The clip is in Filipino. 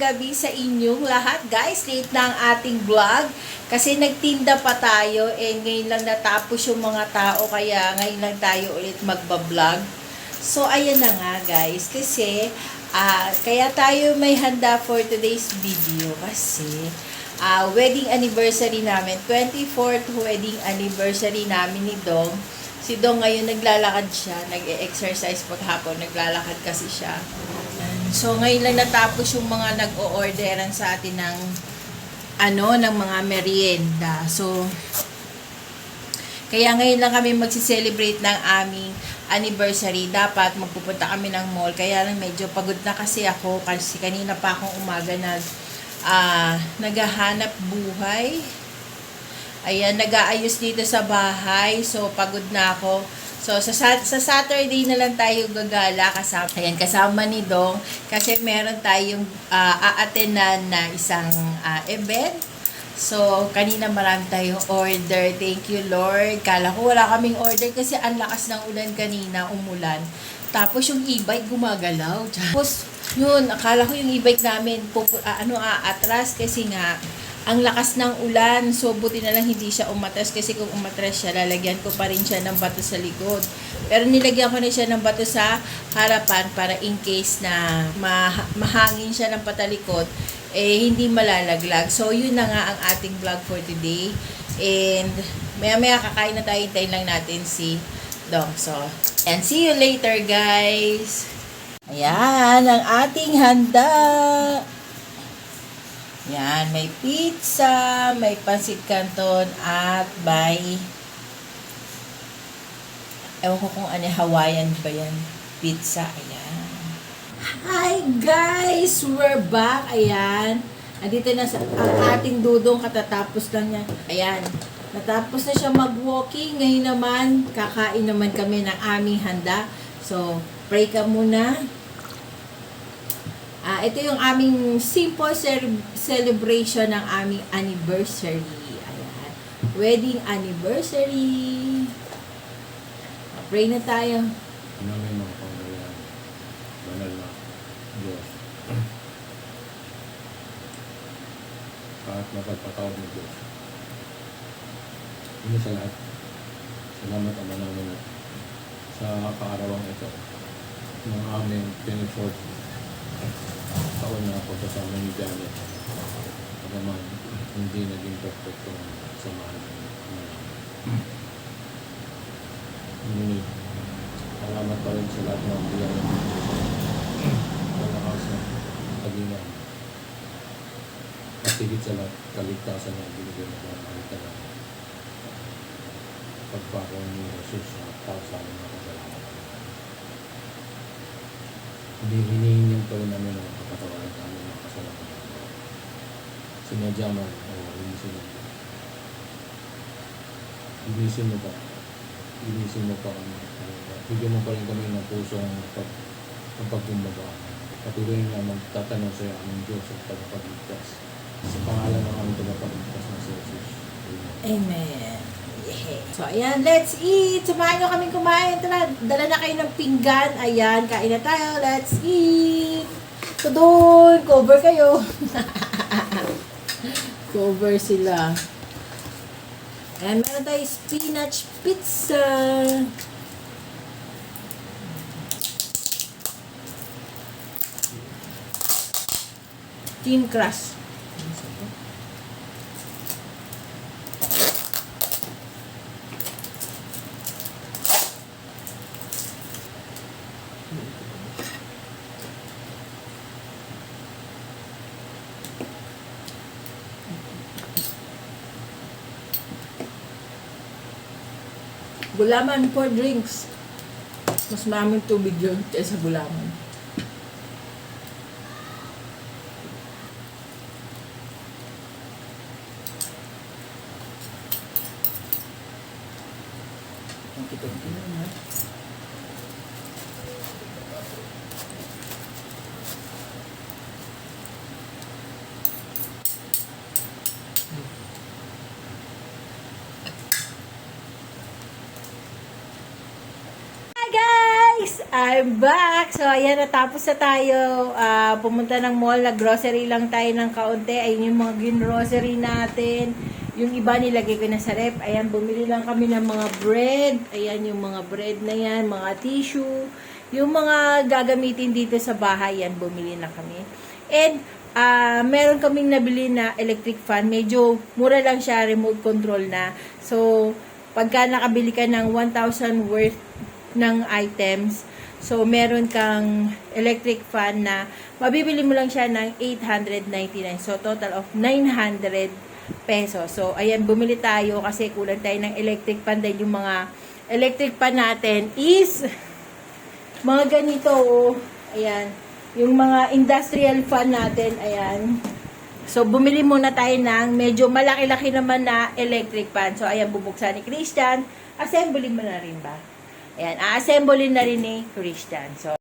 gabi sa inyong lahat. Guys, late na ang ating vlog. Kasi nagtinda pa tayo. Ngayon lang natapos yung mga tao. Kaya ngayon lang tayo ulit magbablog. So, ayan na nga guys. Kasi, kaya tayo may handa for today's video. Kasi, wedding anniversary namin. 24th wedding anniversary namin ni Dong. Si Dong ngayon naglalakad siya. Nag-exercise paghapon. Naglalakad kasi siya. So, ngayon lang natapos yung mga nag-o-orderan sa atin ng ng mga merienda. So, kaya ngayon lang kami magsi-celebrate ng aming anniversary. Dapat magpupunta kami ng mall. Kaya lang medyo pagod na kasi ako. Kasi kanina pa akong umaga na naghahanap buhay. Ayan, nag-aayos dito sa bahay. So, pagod na ako. So, sa Saturday na lang tayo gagala kasama ni Dong. Kasi meron tayong a-attendan na isang event. So, kanina marami tayong order. Thank you, Lord. Kala ko wala kaming order kasi ang lakas ng ulan kanina, umulan. Tapos yung e-bike gumagalaw. Tapos, yun, akala ko yung e-bike namin atras kasi nga ang lakas ng ulan. So, buti na lang hindi siya umatras kasi kung umatras siya, lalagyan ko pa rin siya ng bato sa likod. Pero nilagyan ko na siya ng bato sa harapan para in case na mahangin siya ng patalikod, hindi malalaglag. So, yun na nga ang ating vlog for today. And, maya-maya kakain na tayo. Hintayin lang natin si Dong. So, and see you later, guys. Ayan, ang ating handa. Yan, may pizza, may pansit canton, at may ewan ko kung ano, Hawaiian ba yan? Pizza, ayan. Hi guys! We're back, ayan. Andito na ang ating dudong, katatapos lang niya. Ayan, natapos na siya mag-walking. Ngayon naman, kakain naman kami ng aming handa. So, pray ka muna. Ito yung aming simple celebration ng aming anniversary. Ayan. Wedding anniversary. Pray na tayo. Namin mga pangalayan, banal na Diyos. At mapagpatawad ng Diyos. Una sa lahat, salamat Ama namin at sa kaarawan ito ng aming 24th taon na pagkasama ni Janet. Pagaman, hindi naging perfecto ang samahan na ngunit, salamat pa rin sa lahat ng bilang malakas na kagingan at higit sa lahat kaligtasan na binigyan ng mga kaligtasan pagpako ni Jesus at para sa aming mga kasalanan. Hindi hinihingin pa rin namin ang kapatawaran sa aming mga kasalanan. Sinadya man o linisin mo. Linisin mo pa kami. Bigyan mo pa rin kami ng pusong pagkumbaga. Patuloy na magtatanong sa iyo aming Diyos at tagapagligtas. Sa pangalan ng aming tagapagligtas na si Jesus. Amen. Yeah. So, ayan, let's eat. Samahan nyo kaming kumain. Tara, dala na kayo ng pinggan. Ayan, kain na tayo. Let's eat. So, doon, cover kayo. Cover sila. Ayan, meron tayo spinach pizza. Thin crust. Gulaman for drinks. Mas maraming tubig yun kaysa gulaman. Konti-konti lang ha. Hi guys! I'm back! So, ayan, natapos na tayo. Pumunta ng mall, nag-grocery lang tayo ng kaunti. Ayun yung mga gin-grocery natin. Yung iba nilagay ko na sa rep. Ayan, bumili lang kami ng mga bread. Ayan, yung mga bread na yan, mga tissue. Yung mga gagamitin dito sa bahay, yan, bumili na kami. And, meron kaming nabili na electric fan. Medyo mura lang siya, remote control na. So, pagka nakabili ka ng 1,000 worth ng items, so meron kang electric fan na mabibili mo lang siya ng 899. So, total of 900 pesos. So, ayan, bumili tayo kasi kulang tayo ng electric fan. Dahil yung mga electric fan natin is mga ganito. Ayan. Yung mga industrial fan natin, ayan. So, bumili muna tayo ng medyo malaki-laki naman na electric fan. So, ayan, bubuksan ni Christian. Assembly mo na rin ba? Ayan, a-assemble na rin ni Christian. So,